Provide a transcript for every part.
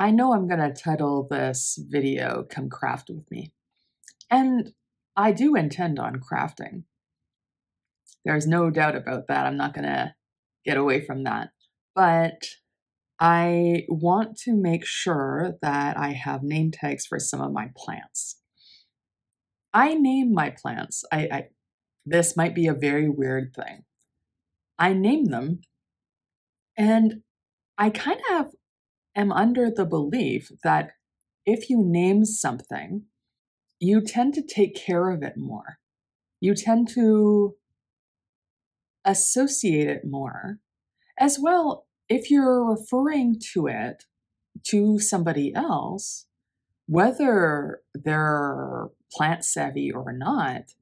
I know I'm gonna title this video Come Craft With Me. And I do intend on crafting. There's no doubt about that. I'm not gonna get away from that. But I want to make sure that I have name tags for some of my plants. I name my plants. This might be a very weird thing. I name them, and I kind of am under the belief that if you name something, you tend to take care of it more. You tend to associate it more. As well, if you're referring to it to somebody else, whether they're plant savvy or not,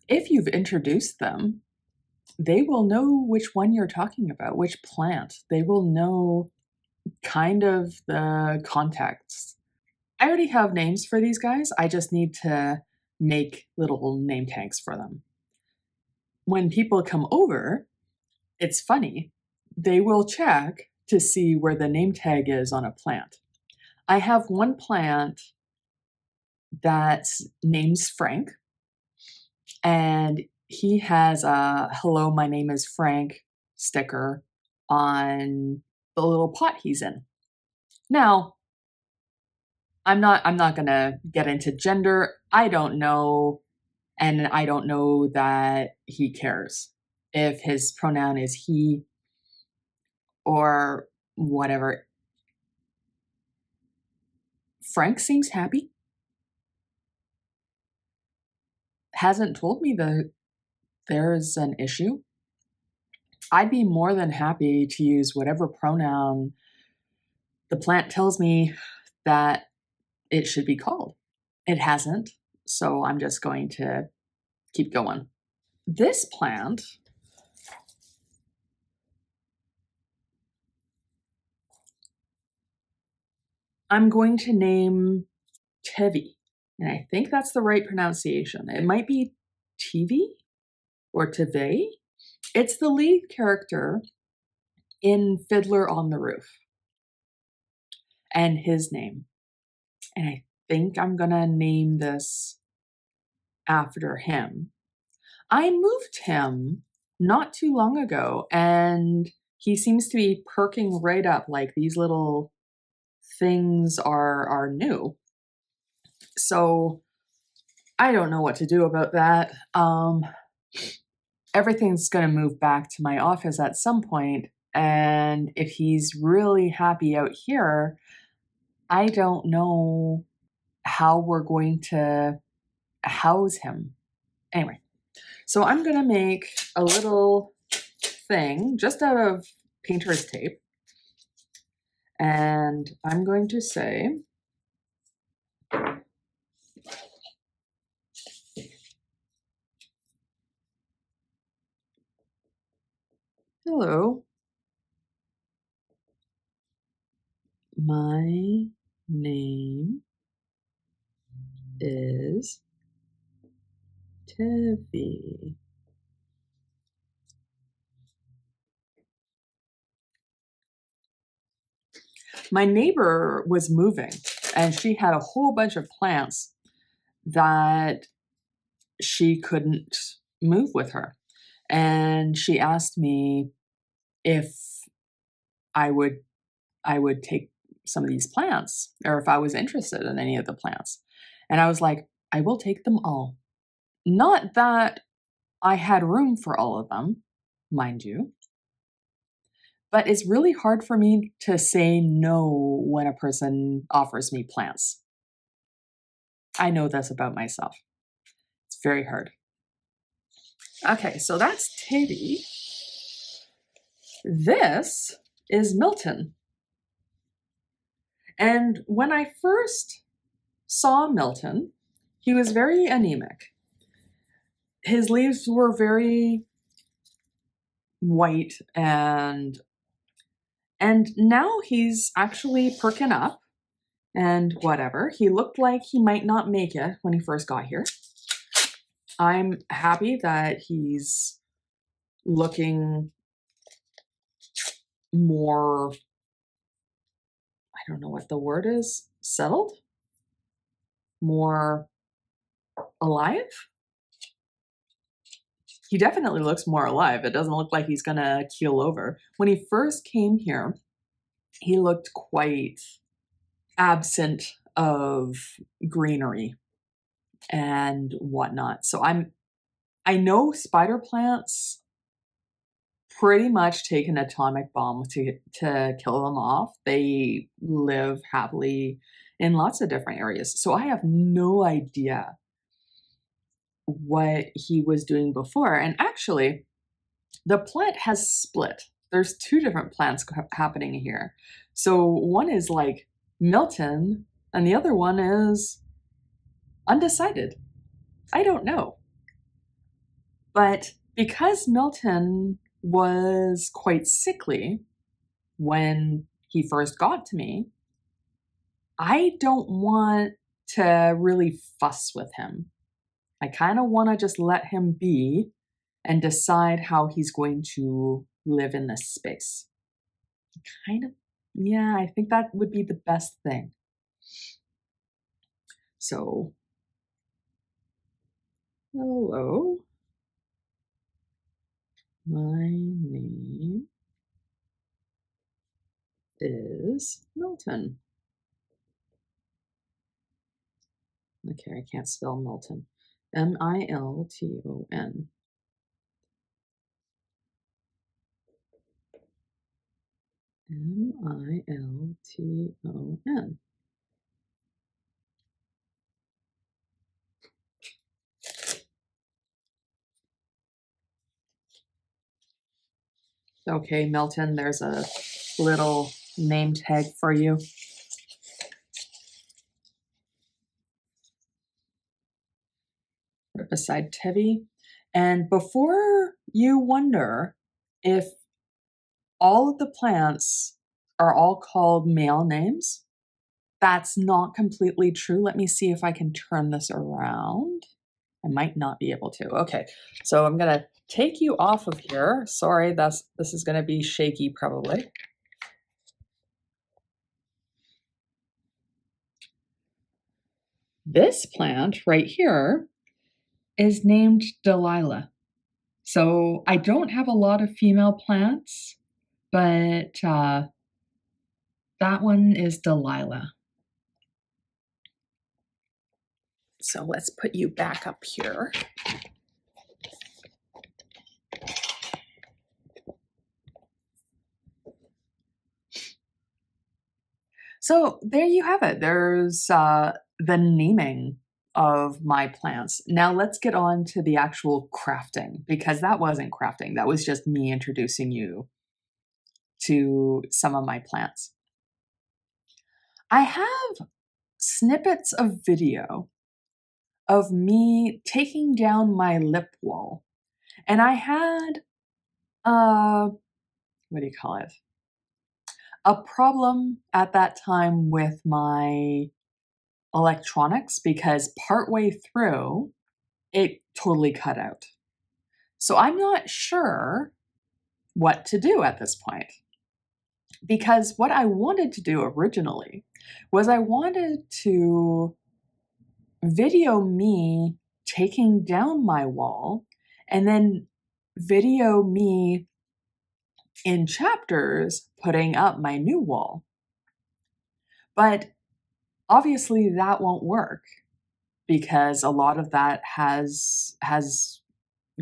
if you've introduced them, they will know which one you're talking about, which plant. They will know kind of the context. I already have names for these guys. I just need to make little name tags for them. When people come over, it's funny. They will check to see where the name tag is on a plant. I have one plant that's name's Frank, and he has a "Hello, my name is Frank" sticker on the little pot he's in. Now, I'm not gonna get into gender. I don't know, and I don't know that he cares if his pronoun is he or whatever. Frank seems happy. Hasn't told me that there's an issue. I'd be more than happy to use whatever pronoun the plant tells me that it should be called. It hasn't, so I'm just going to keep going. This plant I'm going to name Tevi, and I think that's the right pronunciation. It might be TV or Teve. It's the lead character in Fiddler on the Roof, and his name. And I think I'm gonna name this after him. I moved him not too long ago, and he seems to be perking right up, like these little things are new. So I don't know what to do about that. Everything's gonna move back to my office at some point, and if he's really happy out here, I don't know how we're going to house him. Anyway, so I'm gonna make a little thing just out of painter's tape, and I'm going to say, hello, my name is Tevi. My neighbor was moving, and she had a whole bunch of plants that she couldn't move with her. And she asked me if I would take some of these plants, or if I was interested in any of the plants. And I was like, I will take them all. Not that I had room for all of them, mind you, but it's really hard for me to say no when a person offers me plants. I know this about myself. It's very hard. Okay, so that's Teddy. This is Milton. And when I first saw Milton, he was very anemic. His leaves were very white, and now he's actually perking up and whatever. He looked like he might not make it when he first got here. I'm happy that he's looking more I don't know what the word is, settled, more alive. He definitely looks more alive. It doesn't look like he's gonna keel over. When he first came here, he looked quite absent of greenery and whatnot. So I know spider plants pretty much take an atomic bomb to kill them off. They live happily in lots of different areas. So I have no idea what he was doing before. And actually, the plant has split. There's two different plants happening here. So one is like Milton, and the other one is undecided. I don't know. But because Milton was quite sickly when he first got to me, I don't want to really fuss with him. I kind of want to just let him be and decide how he's going to live in this space. Yeah, I think that would be the best thing. So, hello. My name is Milton. Okay, I can't spell Milton. Milton. Milton. Okay, Milton, there's a little name tag for you. Right beside Tevi. And before you wonder if all of the plants are all called male names, that's not completely true. Let me see if I can turn this around. I might not be able to. Okay, so I'm gonna take you off of here. Sorry, this is gonna be shaky probably. This plant right here is named Delilah. So I don't have a lot of female plants, but that one is Delilah. So let's put you back up here. So there you have it. There's the naming of my plants. Now let's get on to the actual crafting, because that wasn't crafting. That was just me introducing you to some of my plants. I have snippets of video of me taking down my lip wall. And I had, what do you call it? A problem at that time with my electronics, because partway through, it totally cut out. So I'm not sure what to do at this point. Because what I wanted to do originally was I wanted to video me taking down my wall and then video me in chapters putting up my new wall. But obviously that won't work because a lot of that has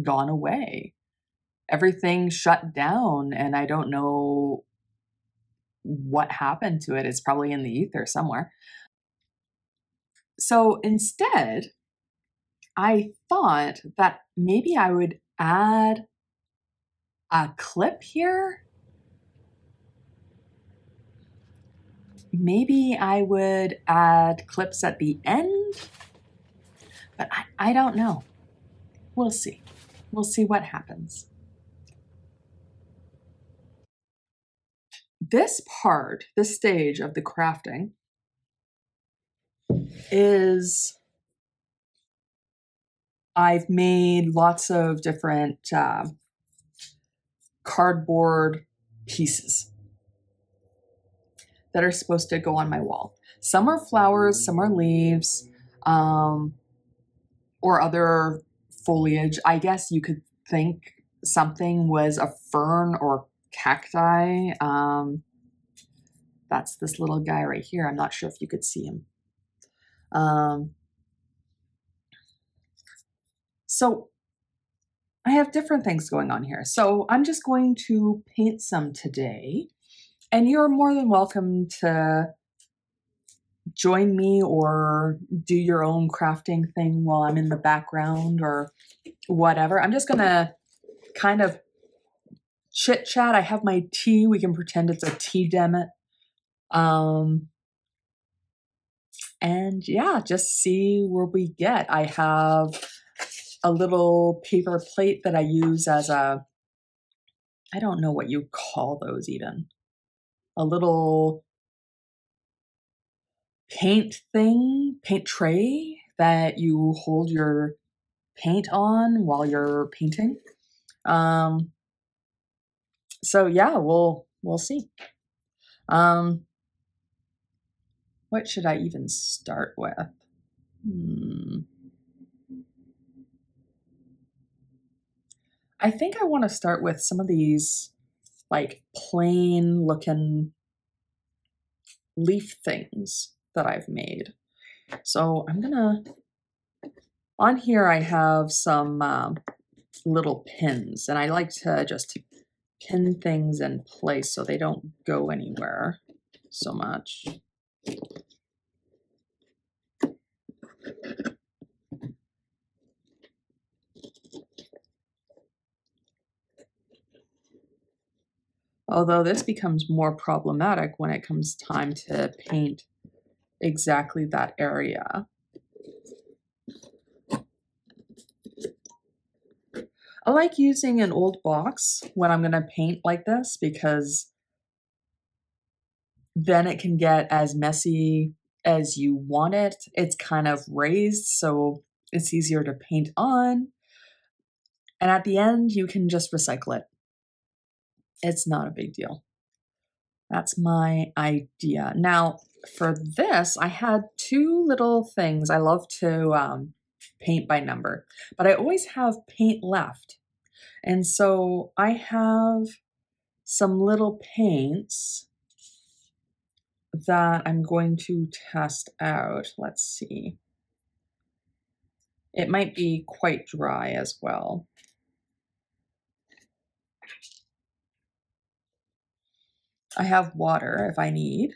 gone away. Everything shut down and I don't know what happened to it. It's probably in the ether somewhere. So instead, I thought that maybe I would add a clip here. Maybe I would add clips at the end, but I don't know. We'll see. We'll see what happens. This part, this stage of the crafting is I've made lots of different cardboard pieces that are supposed to go on my wall. Some are flowers, some are leaves, or other foliage. I guess you could think something was a fern or cacti. That's this little guy right here. I'm not sure if you could see him. So I have different things going on here. So I'm just going to paint some today, and you're more than welcome to join me or do your own crafting thing while I'm in the background or whatever. I'm just gonna kind of chit chat. I have my tea. We can pretend it's a tea demit. And yeah, just see where we get. I have a little paper plate that I use as a, I don't know what you call those even, a little paint thing, paint tray that you hold your paint on while you're painting. So yeah, we'll see. What should I even start with? I think I want to start with some of these like plain looking leaf things that I've made. So I'm gonna, on here I have some little pins, and I like to just pin things in place so they don't go anywhere so much. Although this becomes more problematic when it comes time to paint exactly that area. I like using an old box when I'm gonna paint like this because then it can get as messy as you want it. It's kind of raised, so it's easier to paint on. And at the end, you can just recycle it. It's not a big deal. That's my idea. Now, for this, I had two little things. I love to paint by number, but I always have paint left. And so I have some little paints that I'm going to test out. Let's see. It might be quite dry as well. I have water if I need.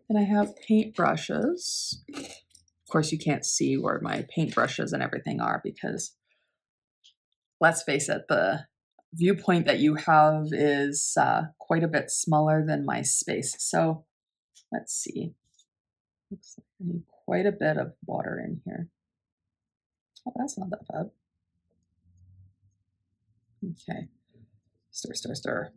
And I have paint brushes. Of course, you can't see where my paint brushes and everything are because, let's face it, the viewpoint that you have is quite a bit smaller than my space. So let's see. Looks like I need quite a bit of water in here. Oh, that's not that bad. Okay. Stir, stir, stir.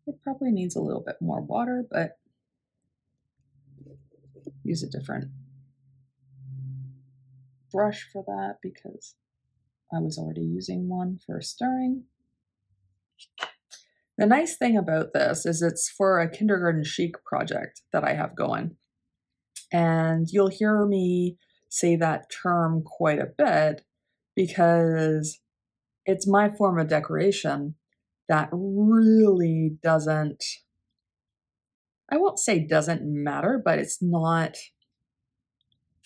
It probably needs a little bit more water, but use a different brush for that because I was already using one for stirring. The nice thing about this is it's for a kindergarten chic project that I have going. And you'll hear me say that term quite a bit because it's my form of decoration that really doesn't, I won't say doesn't matter, but it's not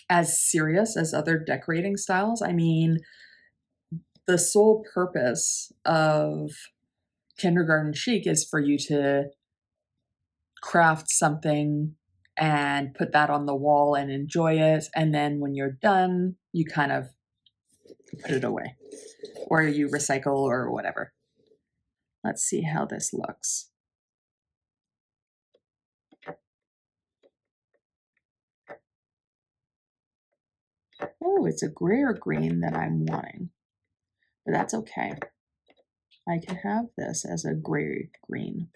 as serious as other decorating styles. I mean, the sole purpose of kindergarten chic is for you to craft something and put that on the wall and enjoy it. And then when you're done, you kind of put it away or you recycle or whatever. Let's see how this looks. Oh, it's a grayer green that I'm wanting, but that's okay. I can have this as a gray green.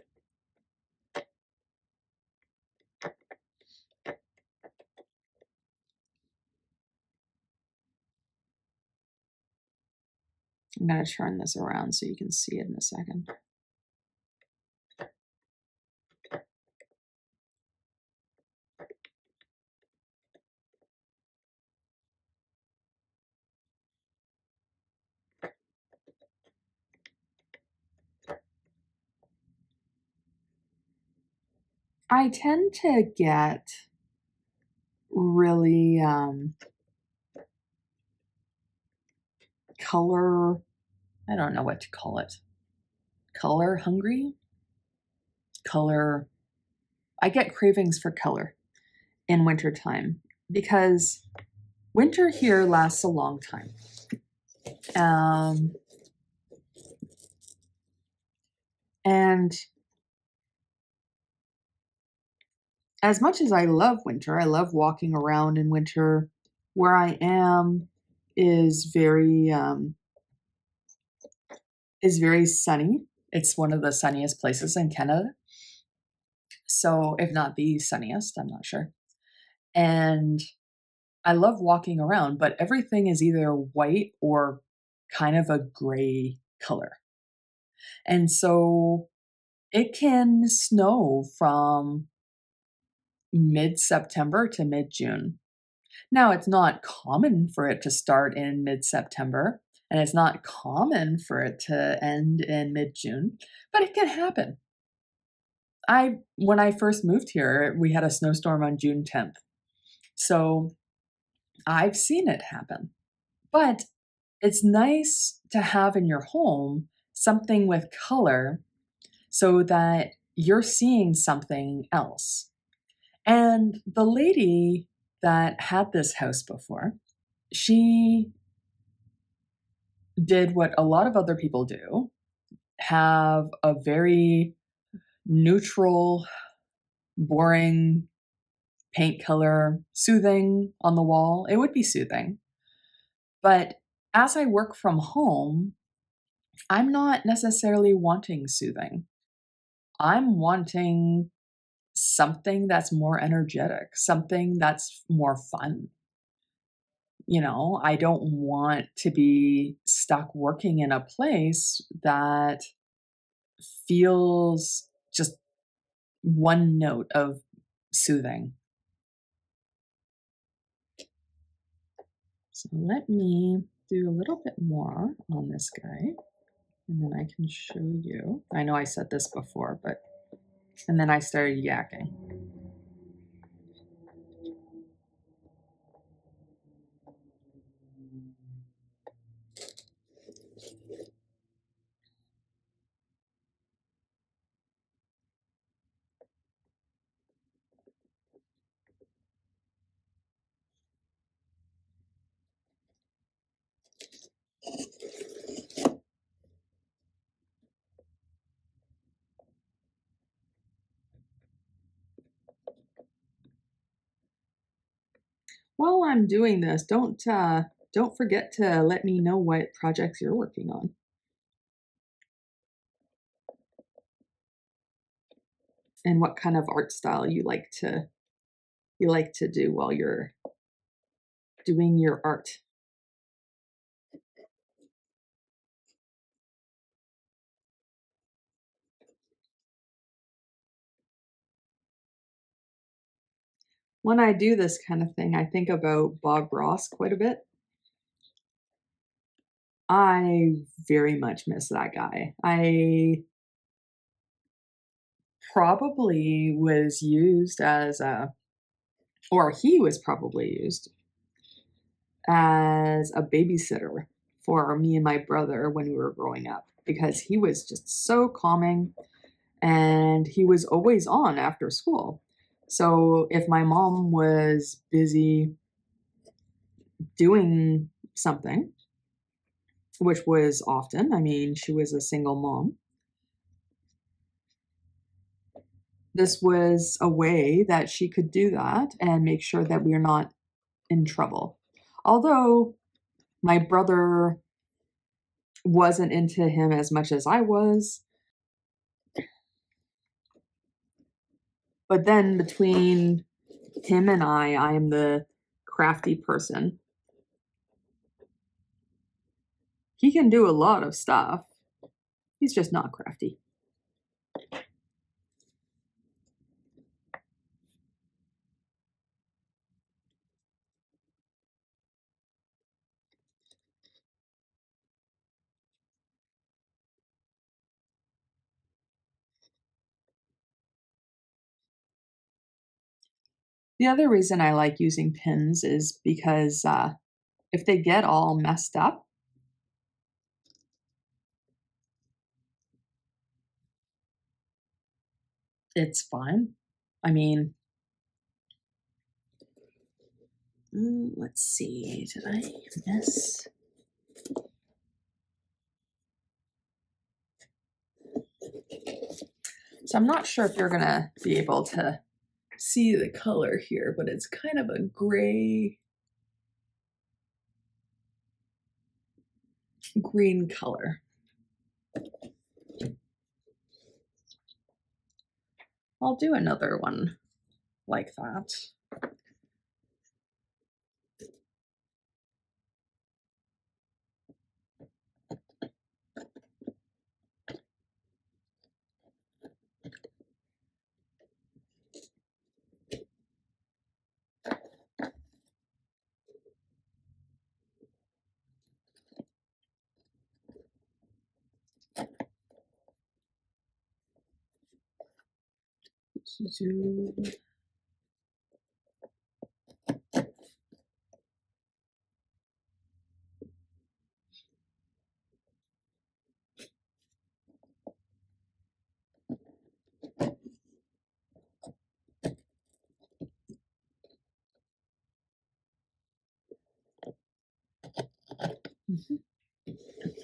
I'm going to turn this around so you can see it in a second. I tend to get really color, I don't know what to call it. Color hungry? Color. I get cravings for color in wintertime because winter here lasts a long time. And as much as I love winter, I love walking around in winter. Where I am is very sunny. It's one of the sunniest places in Canada. So, if not the sunniest, I'm not sure. And I love walking around, but everything is either white or kind of a gray color. And so it can snow from mid-September to mid-June. Now, it's not common for it to start in mid-September, and it's not common for it to end in mid-June, but it can happen. When I first moved here, we had a snowstorm on June 10th. So I've seen it happen. But it's nice to have in your home something with color so that you're seeing something else. And the lady that had this house before, she did what a lot of other people do, have a very neutral, boring paint color, soothing on the wall. It would be soothing. But as I work from home, I'm not necessarily wanting soothing. I'm wanting something that's more energetic, something that's more fun. You know, I don't want to be stuck working in a place that feels just one note of soothing. So let me do a little bit more on this guy, and then I can show you. I know I said this before, but, and then I started yakking. While I'm doing this, don't forget to let me know what projects you're working on and what kind of art style you like to do while you're doing your art. When I do this kind of thing, I think about Bob Ross quite a bit. I very much miss that guy. I probably was used as a, or he was probably used as a babysitter for me and my brother when we were growing up because he was just so calming and he was always on after school. So if my mom was busy doing something, which was often, I mean, she was a single mom, this was a way that she could do that and make sure that we're not in trouble. Although my brother wasn't into him as much as I was. But then between him and I am the crafty person. He can do a lot of stuff. He's just not crafty. The other reason I like using pins is because if they get all messed up, it's fine. I mean, let's see, did I miss? So I'm not sure if you're gonna be able to see the color here, but it's kind of a gray, green color. I'll do another one like that.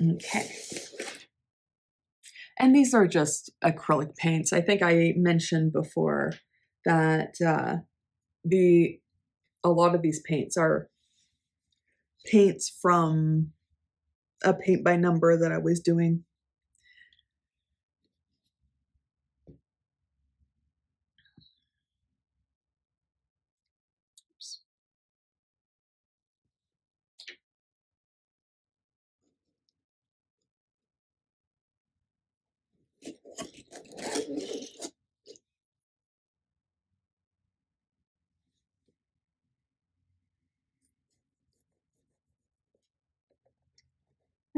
Okay. And these are just acrylic paints. I think I mentioned before that a lot of these paints are paints from a paint by number that I was doing. Oops.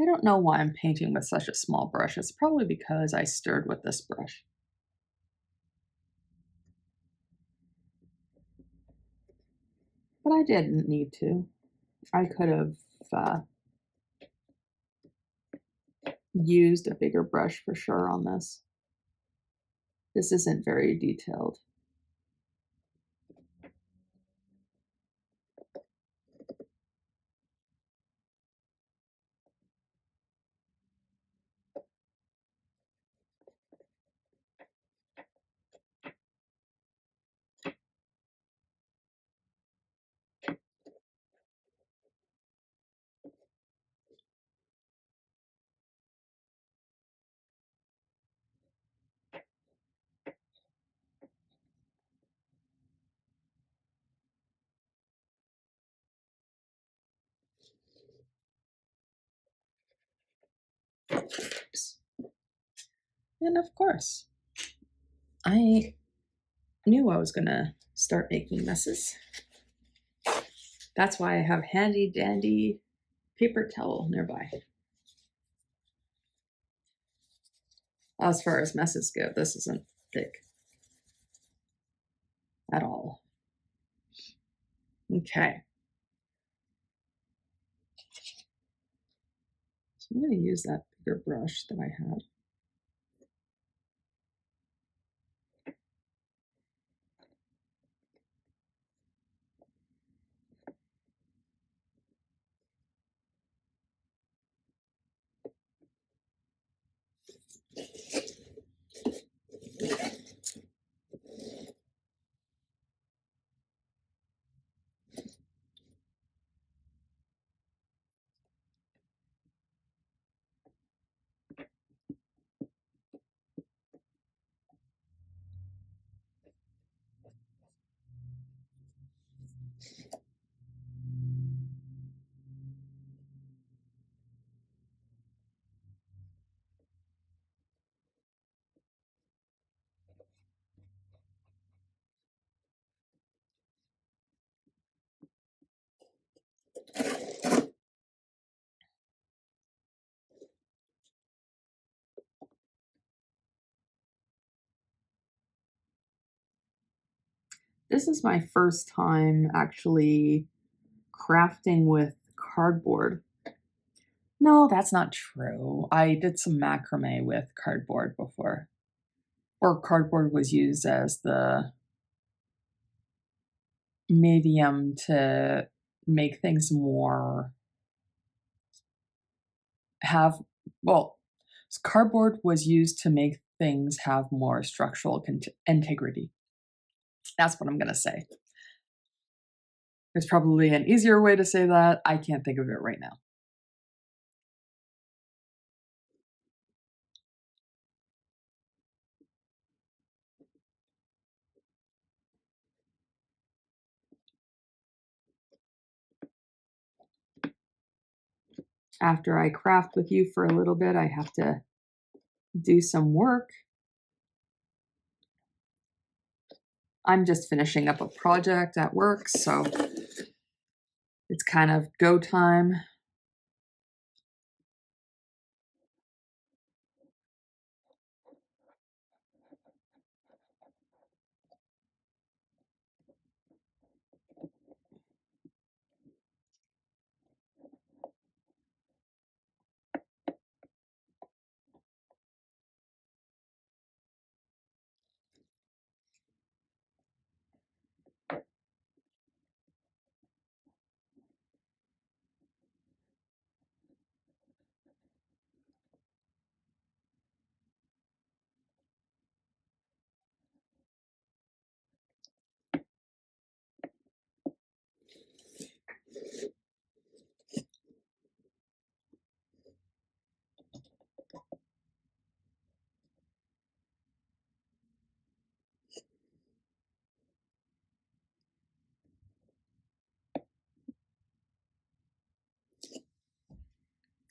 I don't know why I'm painting with such a small brush. It's probably because I stirred with this brush. But I didn't need to. I could have used a bigger brush for sure on this. This isn't very detailed. Oops. And of course, I knew I was gonna start making messes. That's why I have handy dandy paper towel nearby. As far as messes go, this isn't thick at all. Okay. So I'm going to use that bigger brush that I had. This is my first time actually crafting with cardboard. No, that's not true. I did some macrame with cardboard before. Or cardboard was used as the medium to make things more have well, cardboard was used to make things have more structural integrity. That's what I'm going to say. There's probably an easier way to say that. I can't think of it right now. After I craft with you for a little bit, I have to do some work. I'm just finishing up a project at work, so it's kind of go time.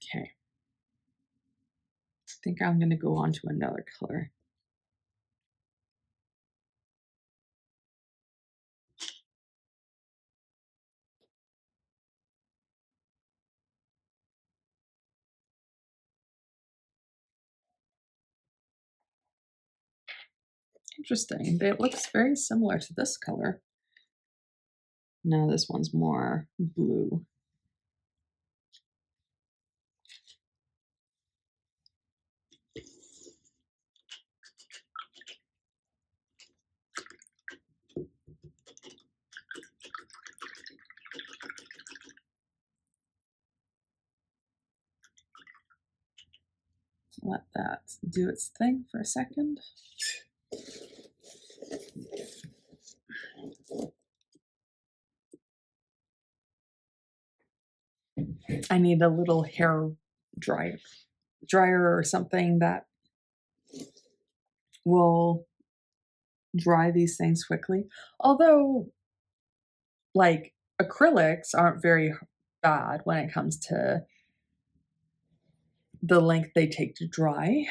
Okay. I think I'm going to go on to another color. Interesting. It looks very similar to this color. No, this one's more blue. Let that do its thing for a second. I need a little hair dryer or something that will dry these things quickly. Although, like, acrylics aren't very bad when it comes to the length they take to dry.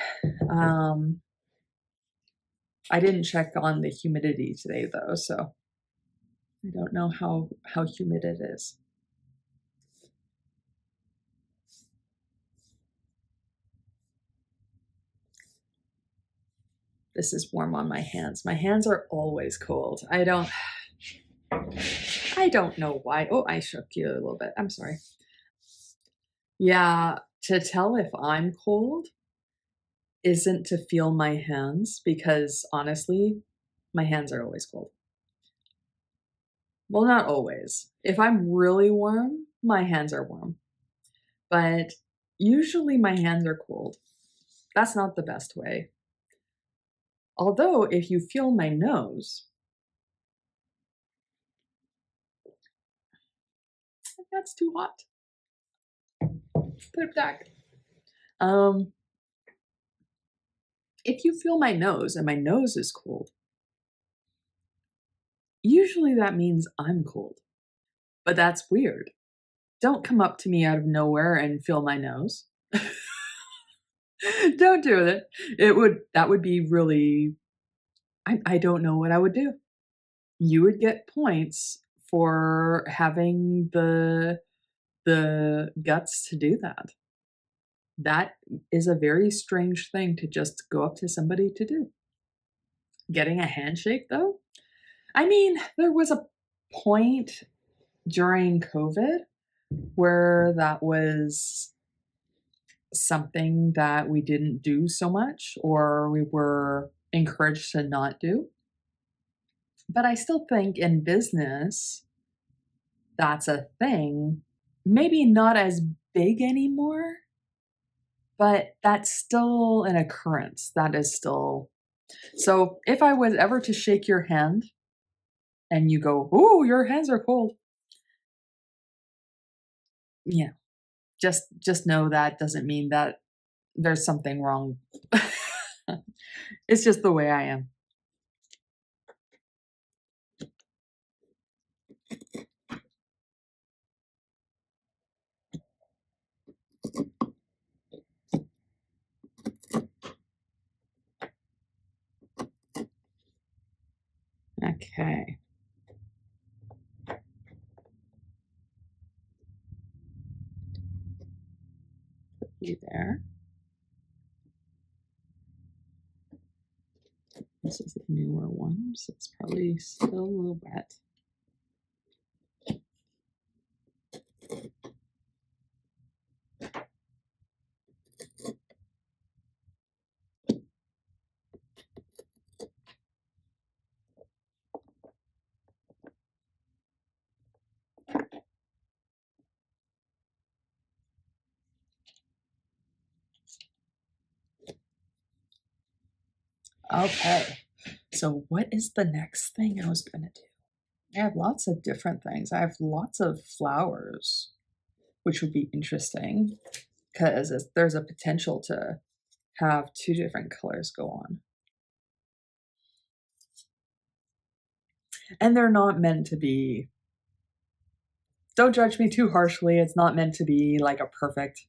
I didn't check on the humidity today though, so I don't know how humid it is. This is warm on my hands. My hands are always cold. I don't know why. Oh, I shook you a little bit. I'm sorry. Yeah, to tell if I'm cold isn't to feel my hands, because honestly, my hands are always cold. Well, not always. If I'm really warm, my hands are warm. But usually my hands are cold. That's not the best way. Although, if you feel my nose, that's too hot. Put it back. If you feel my nose and my nose is cold, usually that means I'm cold. But that's weird. Don't come up to me out of nowhere and feel my nose. Don't do it. That would be really, I don't know what I would do. You would get points for having the guts to do that. That is a very strange thing to just go up to somebody to do. Getting a handshake, though, I mean, there was a point during COVID where that was something that we didn't do so much or we were encouraged to not do. But I still think in business, that's a thing. Maybe not as big anymore, but that's still an occurrence. That is still. So if I was ever to shake your hand and you go, "Ooh, your hands are cold," yeah, just know that doesn't mean that there's something wrong. It's just the way I am. Okay. Put you there. This is the newer one, so it's probably still a little wet. Okay. So what is the next thing I was gonna do? I have lots of different things. I have lots of flowers, which would be interesting because there's a potential to have two different colors go on. And they're not meant to be, don't judge me too harshly. It's not meant to be like a perfect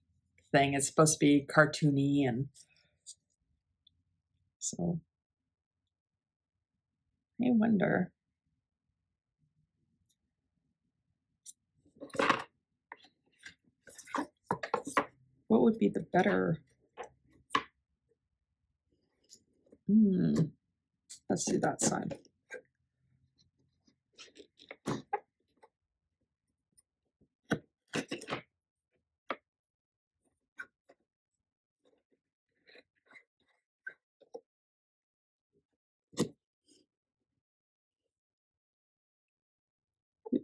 thing. It's supposed to be cartoony and so I wonder. What would be the better? Let's do that side.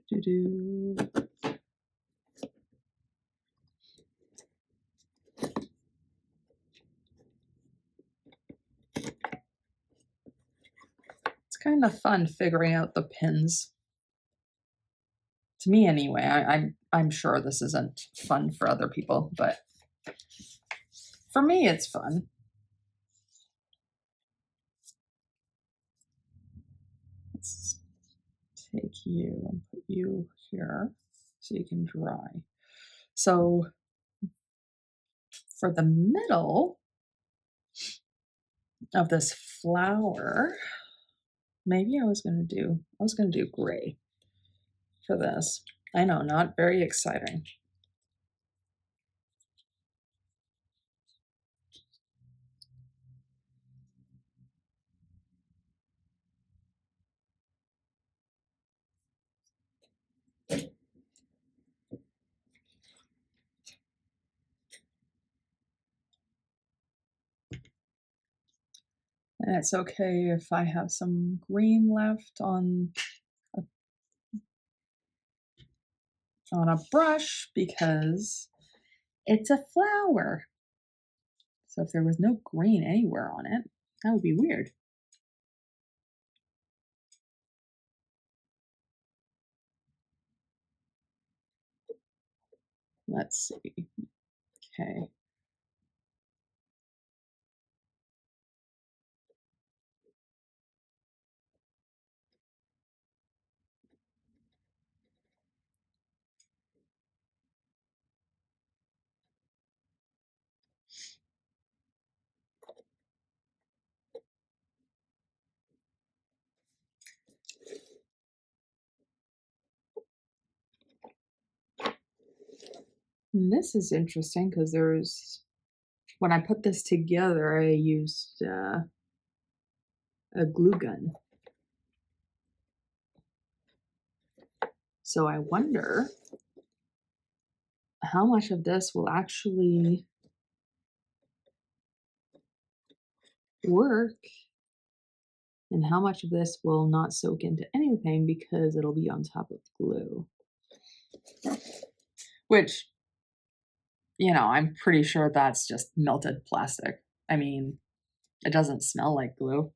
Do-do-do. It's kind of fun figuring out the pins. To me, anyway. I'm sure this isn't fun for other people, but for me, it's fun. Let's take you and put you here so you can dry. So for the middle of this flower, maybe I was gonna do gray for this. I know, not very exciting. And it's okay if I have some green left on a brush because it's a flower. So if there was no green anywhere on it, that would be weird. Let's see. Okay. And this is interesting because when I put this together, I used a glue gun. So I wonder how much of this will actually work and how much of this will not soak into anything because it'll be on top of glue. Which, I'm pretty sure that's just melted plastic. I mean, it doesn't smell like glue.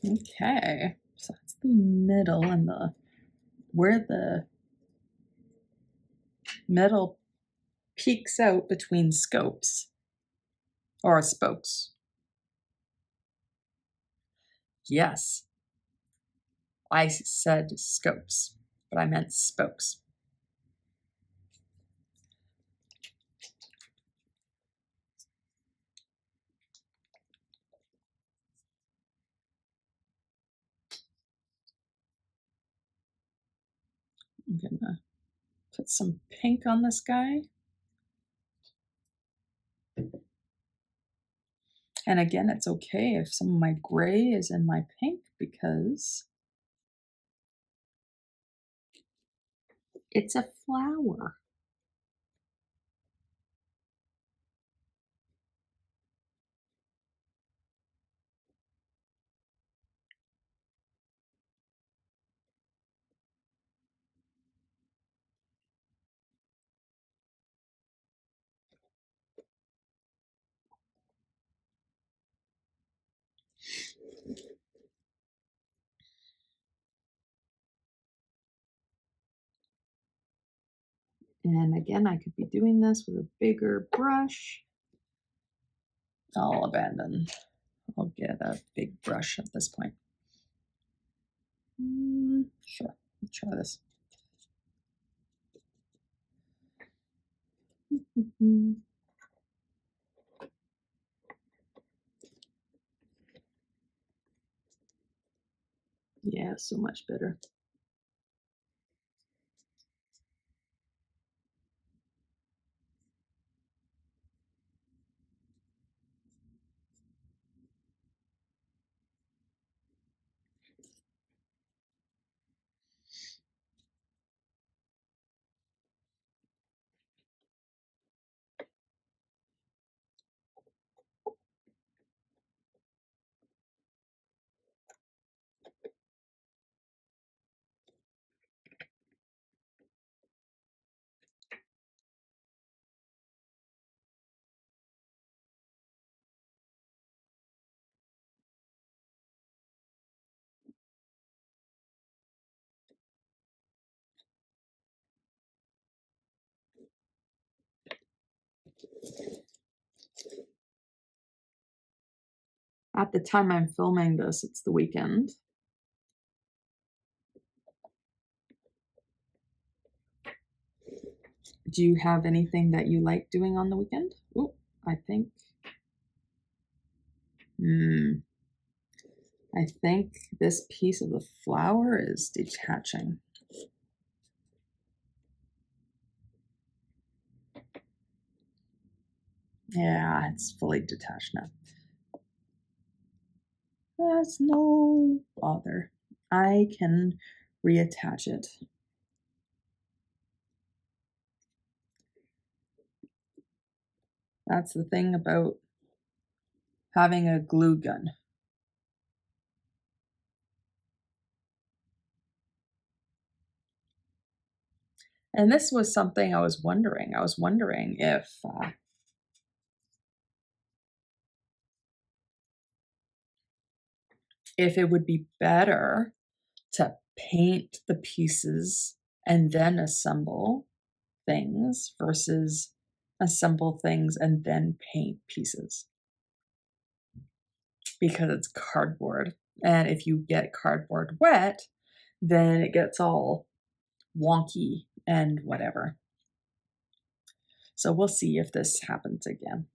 Okay, so that's the middle and where the middle peeks out between scopes or spokes. Yes, I said scopes, but I meant spokes. I'm gonna put some pink on this guy. And again, it's okay if some of my gray is in my pink because it's a flower. And again, I could be doing this with a bigger brush. I'll abandon. I'll get a big brush at this point. Sure, let's try this. Yeah, so much better. At the time I'm filming this, it's the weekend. Do you have anything that you like doing on the weekend? Oh, I think. I think this piece of the flower is detaching. Yeah, it's fully detached now. That's no bother. I can reattach it. That's the thing about having a glue gun. And this was something I was wondering. I was wondering if it would be better to paint the pieces and then assemble things versus assemble things and then paint pieces, because it's cardboard. And if you get cardboard wet, then it gets all wonky and whatever. So we'll see if this happens again.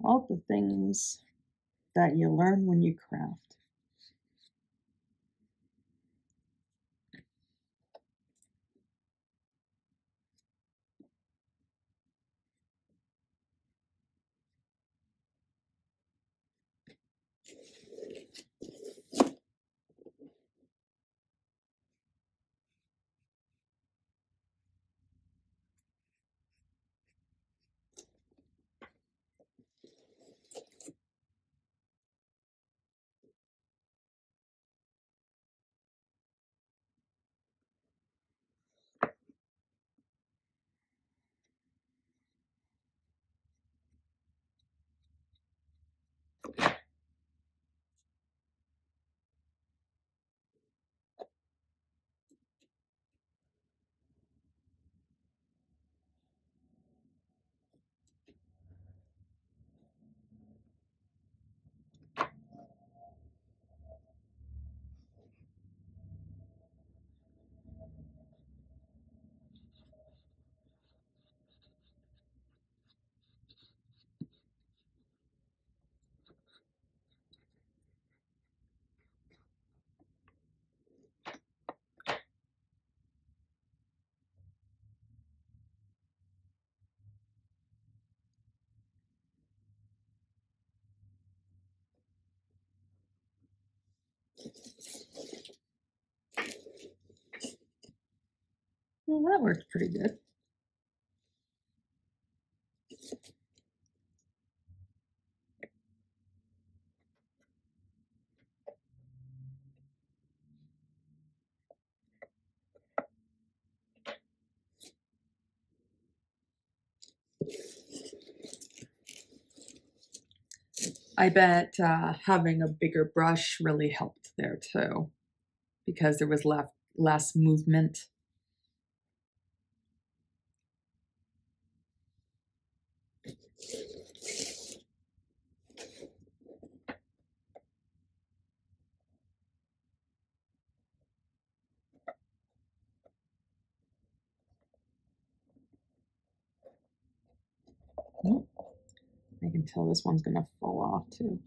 All the things that you learn when you craft. Well, that worked pretty good. I bet having a bigger brush really helped there too, because there was less movement. Oh, I can tell this one's gonna fall off too.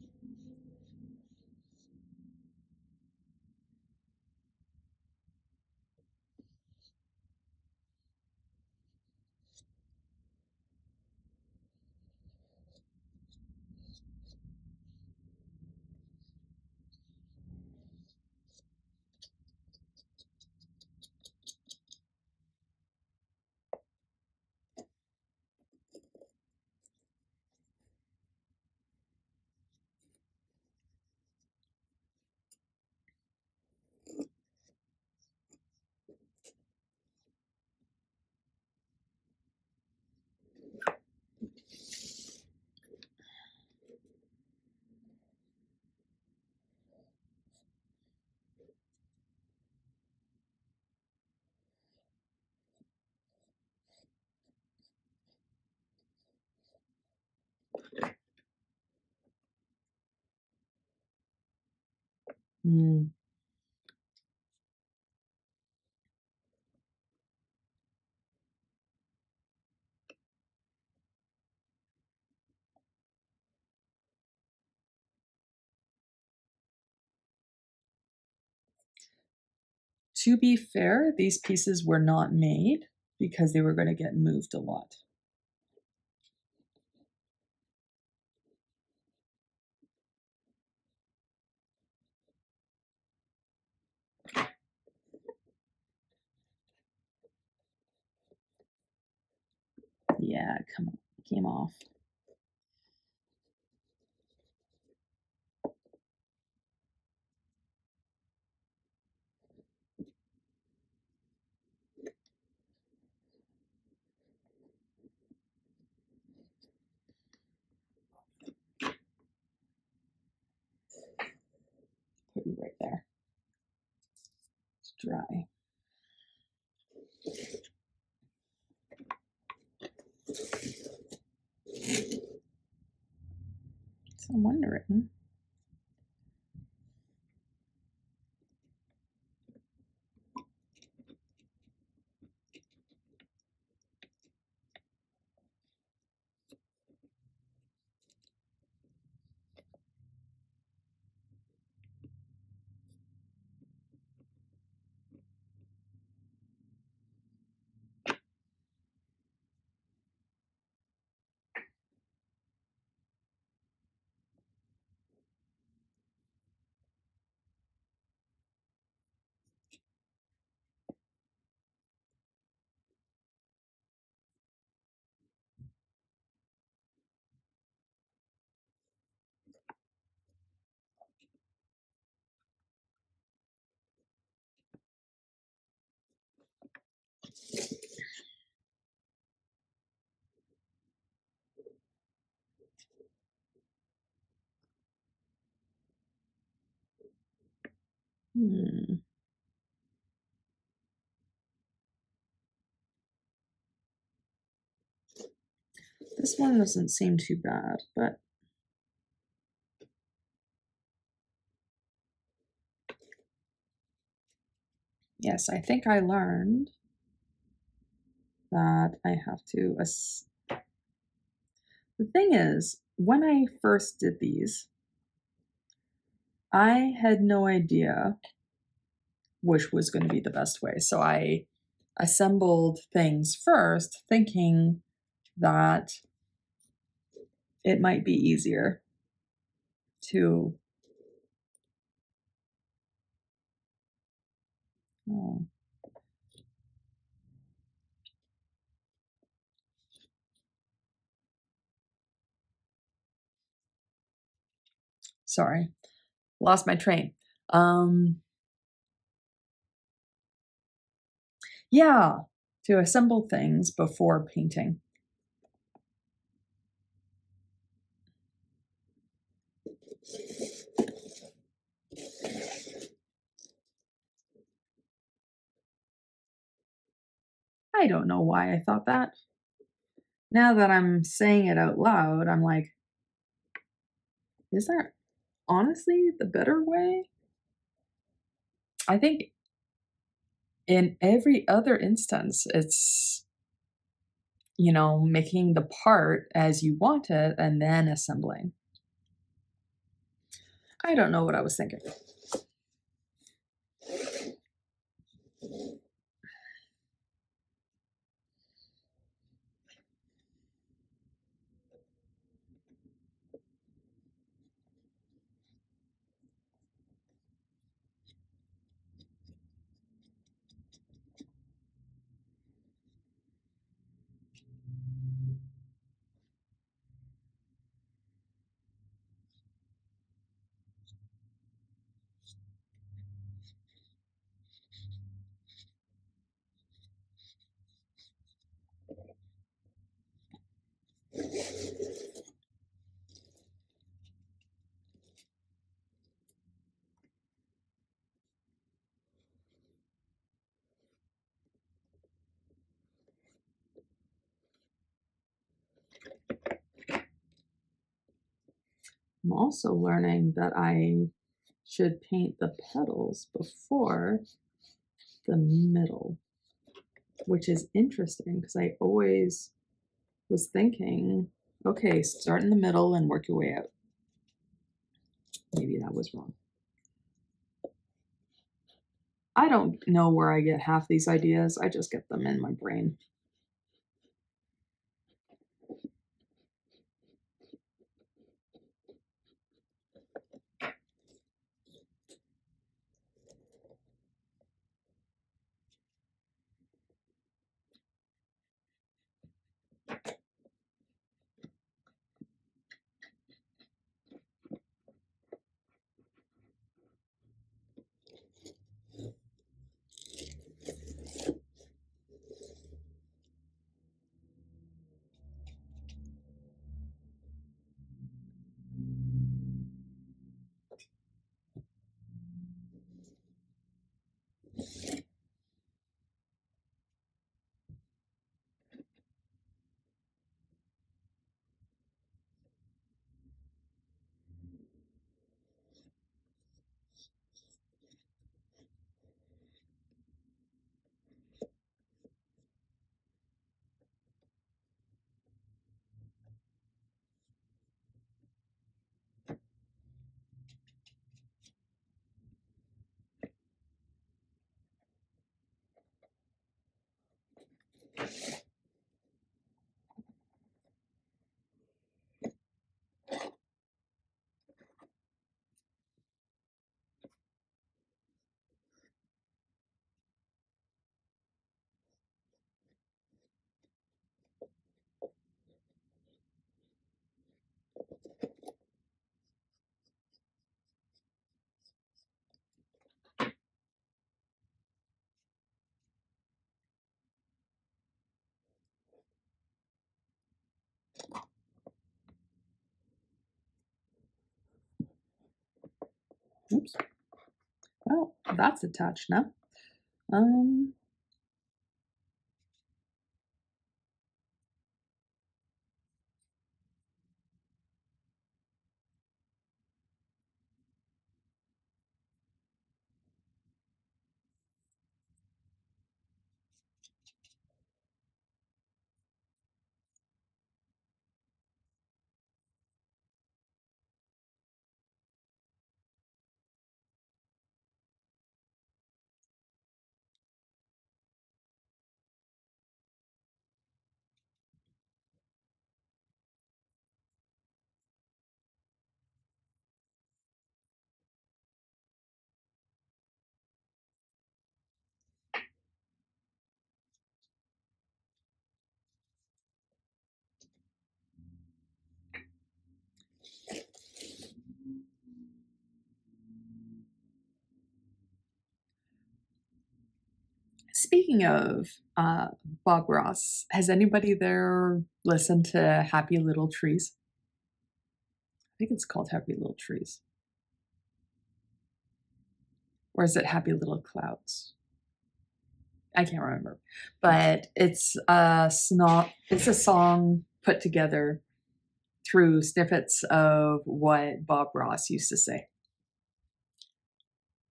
Mm. To be fair, these pieces were not made because they were going to get moved a lot. Yeah, come on, came off. Put it right there. It's dry. So I'm wondering. This one doesn't seem too bad, but yes, I think I learned that I have to. The thing is, when I first did these, I had no idea which was going to be the best way. So I assembled things first, thinking that it might be easier to. Oh, sorry, lost my train. Yeah, to assemble things before painting. I don't know why I thought that. Now that I'm saying it out loud, I'm like, is that honestly the better way? I think in every other instance, it's, making the part as you want it and then assembling. I don't know what I was thinking. I'm also learning that I should paint the petals before the middle, which is interesting because I always was thinking, okay, start in the middle and work your way out. Maybe that was wrong. I don't know where I get half these ideas. I just get them in my brain. Oops. Well, that's attached now. Um, Speaking of Bob Ross, has anybody there listened to Happy Little Trees? I think it's called Happy Little Trees. Or is it Happy Little Clouds? I can't remember. But it's it's a song put together through snippets of what Bob Ross used to say.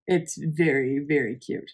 It's very, very cute.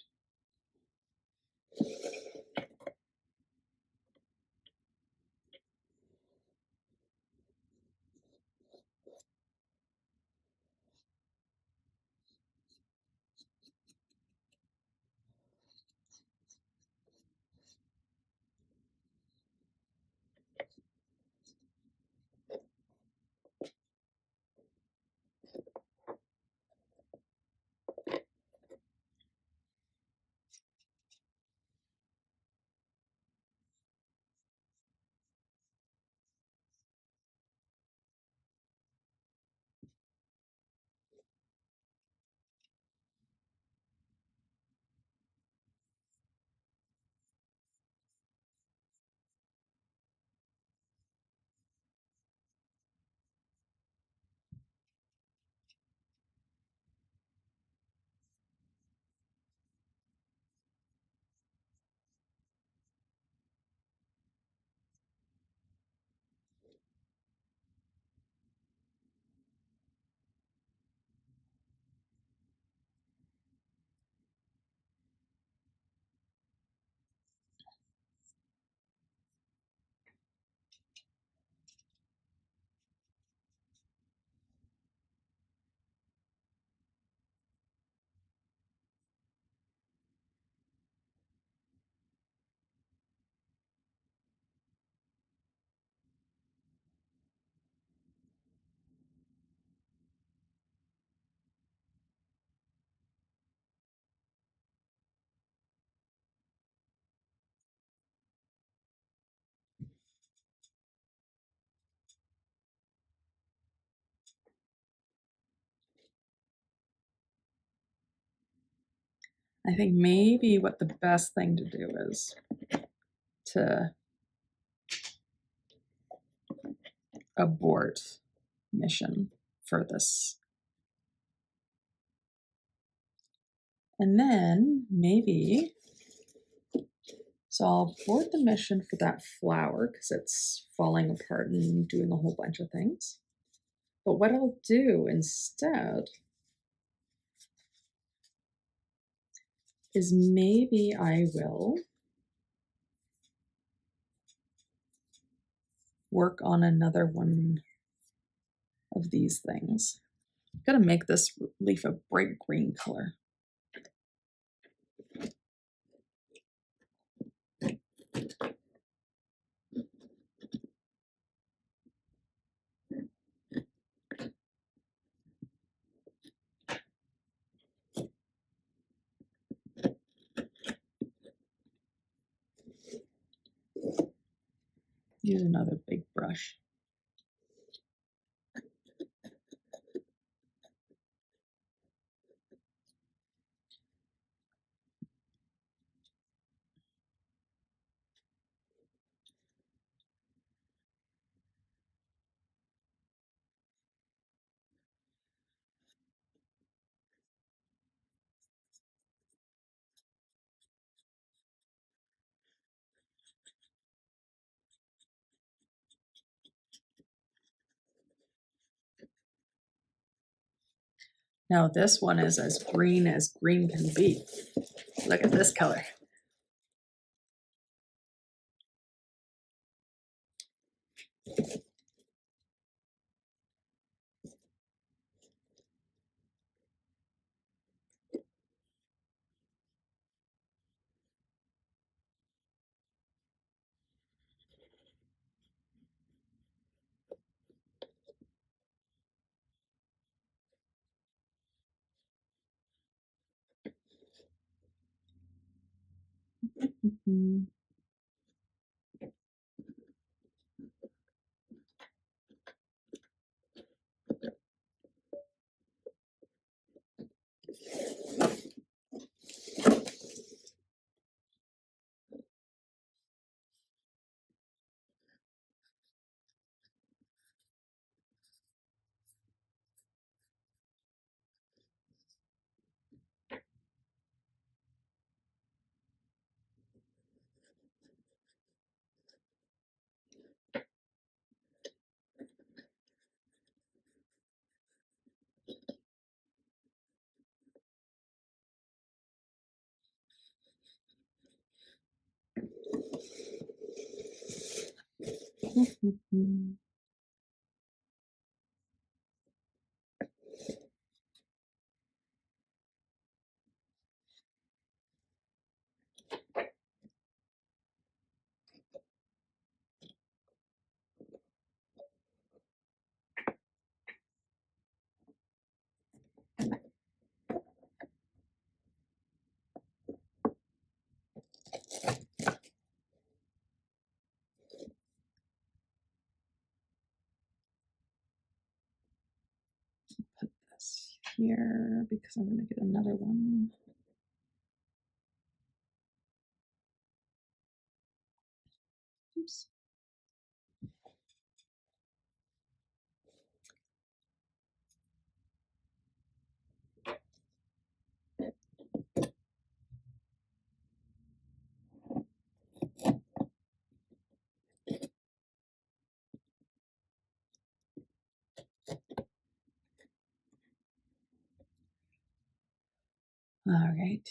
I think maybe what the best thing to do is to abort mission for this. And then maybe, so I'll abort the mission for that flower because it's falling apart and doing a whole bunch of things. But what I'll do instead is maybe I will work on another one of these things. I'm gonna make this leaf a bright green color. Use another big brush. Now this one is as green can be. Look at this color. Mhm. Mhm. Put this here because I'm going to get another one. Oops. All right.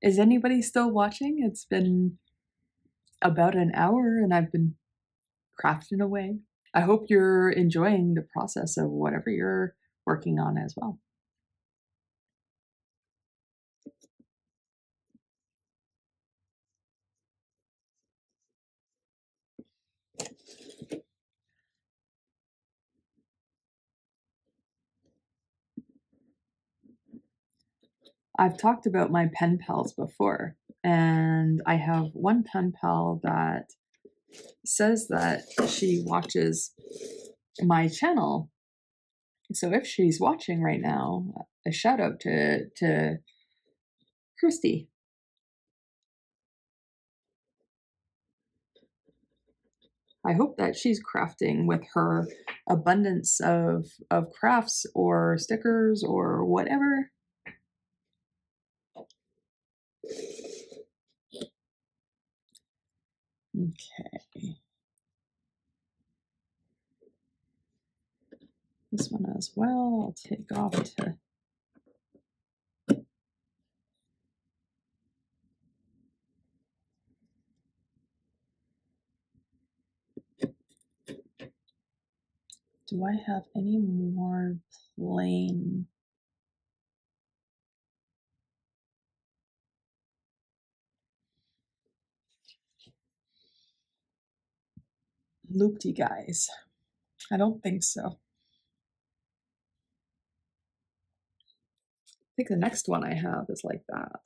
Is anybody still watching? It's been about an hour and I've been crafting away. I hope you're enjoying the process of whatever you're working on as well. I've talked about my pen pals before, and I have one pen pal that says that she watches my channel. So if she's watching right now, a shout out to Christy. I hope that she's crafting with her abundance of crafts or stickers or whatever. Okay. This one as well, I'll take off to do I have any more plain loopty guys? I don't think so. I think the next one I have is like that.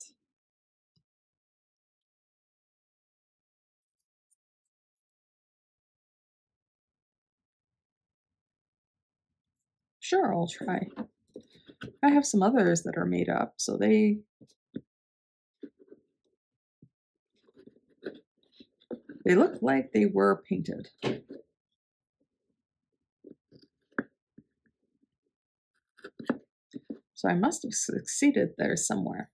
Sure, I'll try. I have some others that are made up, so they look like they were painted. So I must have succeeded there somewhere.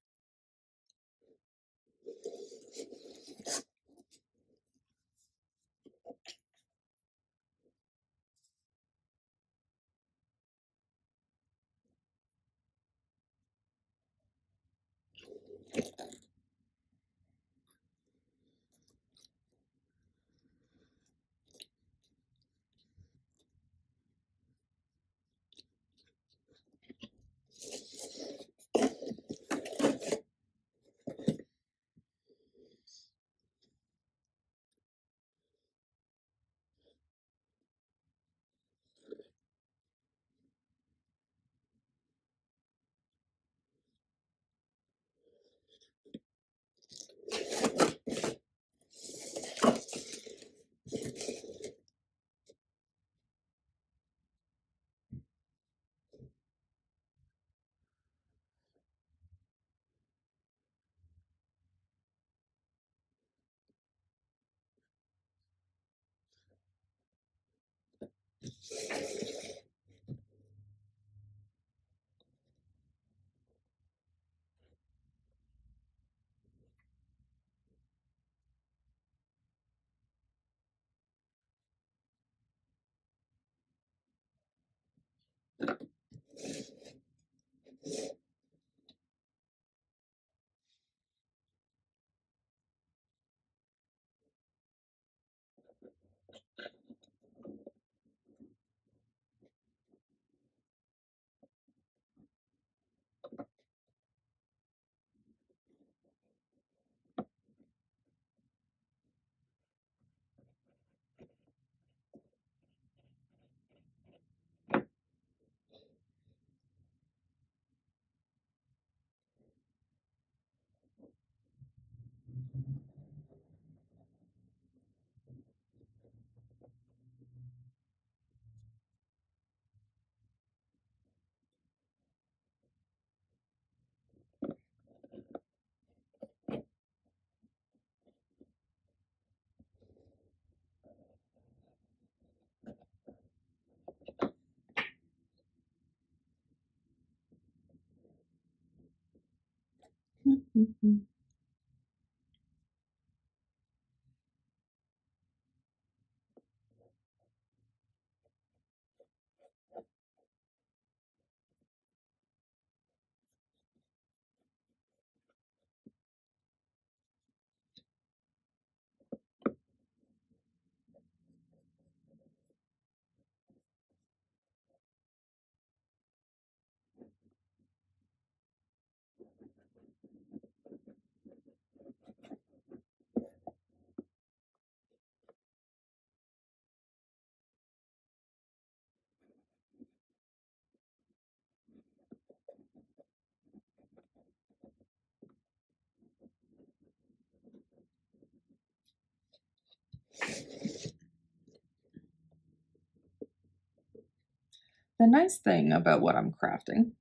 the nice thing about what I'm crafting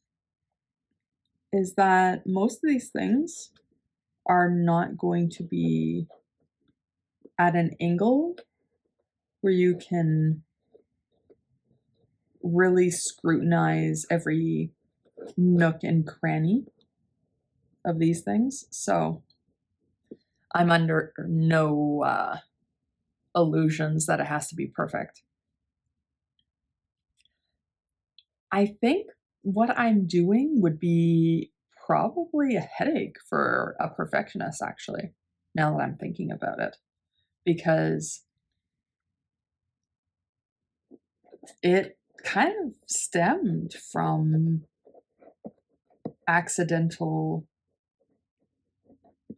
is that most of these things are not going to be at an angle where you can really scrutinize every nook and cranny of these things. So I'm under no illusions that it has to be perfect. I think what I'm doing would be probably a headache for a perfectionist, actually, now that I'm thinking about it, because it kind of stemmed from accidental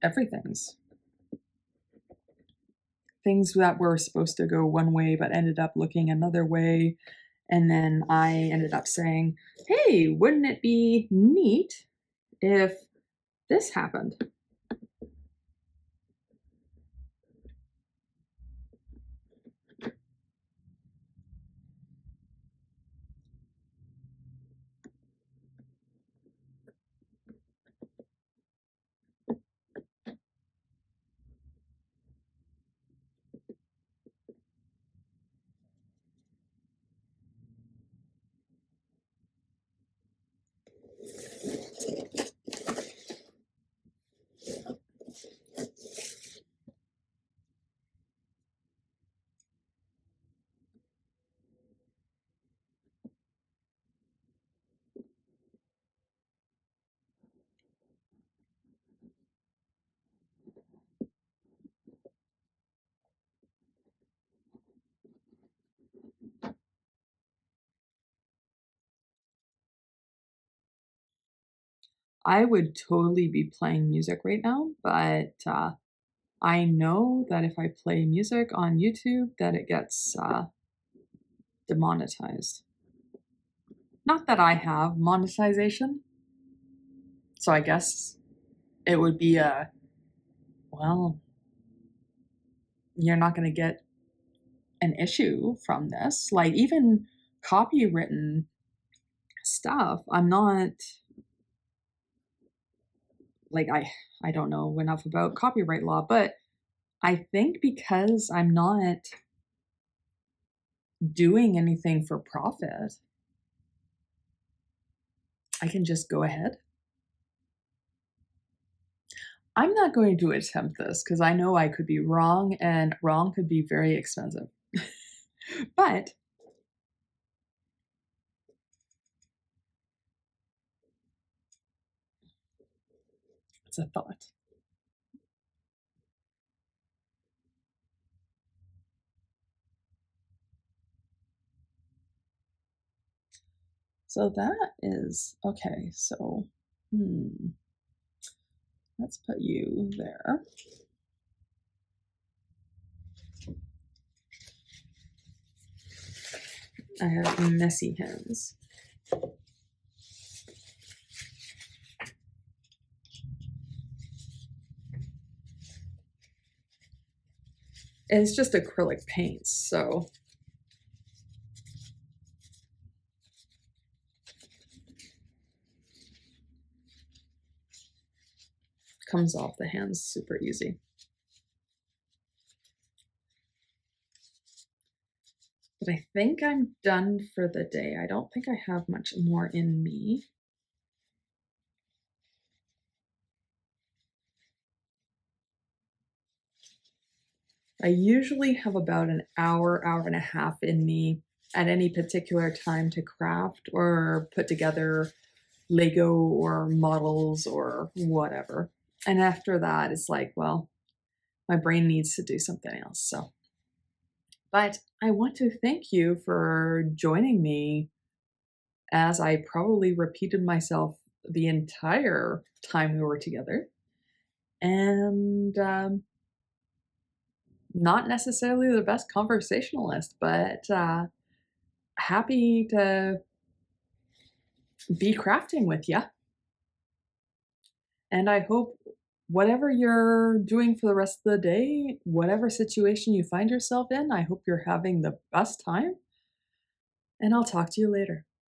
everythings. Things that were supposed to go one way but ended up looking another way. And then I ended up saying, hey, wouldn't it be neat if this happened? I would totally be playing music right now, but I know that if I play music on YouTube, that it gets demonetized. Not that I have monetization, so I guess it would be well, you're not going to get an issue from this. Like, even copywritten stuff, I'm not like I don't know enough about copyright law, but I think because I'm not doing anything for profit, I can just go ahead. I'm not going to attempt this because I know I could be wrong, and wrong could be very expensive. But it's a thought. So that is okay. So, let's put you there. I have messy hands. And it's just acrylic paints, so comes off the hands super easy. But I think I'm done for the day. I don't think I have much more in me. I usually have about an hour, hour and a half in me at any particular time to craft or put together Lego or models or whatever. And after that, it's like, well, my brain needs to do something else. So, but I want to thank you for joining me, as I probably repeated myself the entire time we were together. And not necessarily the best conversationalist, but happy to be crafting with you. And I hope whatever you're doing for the rest of the day, whatever situation you find yourself in, I hope you're having the best time. And I'll talk to you later.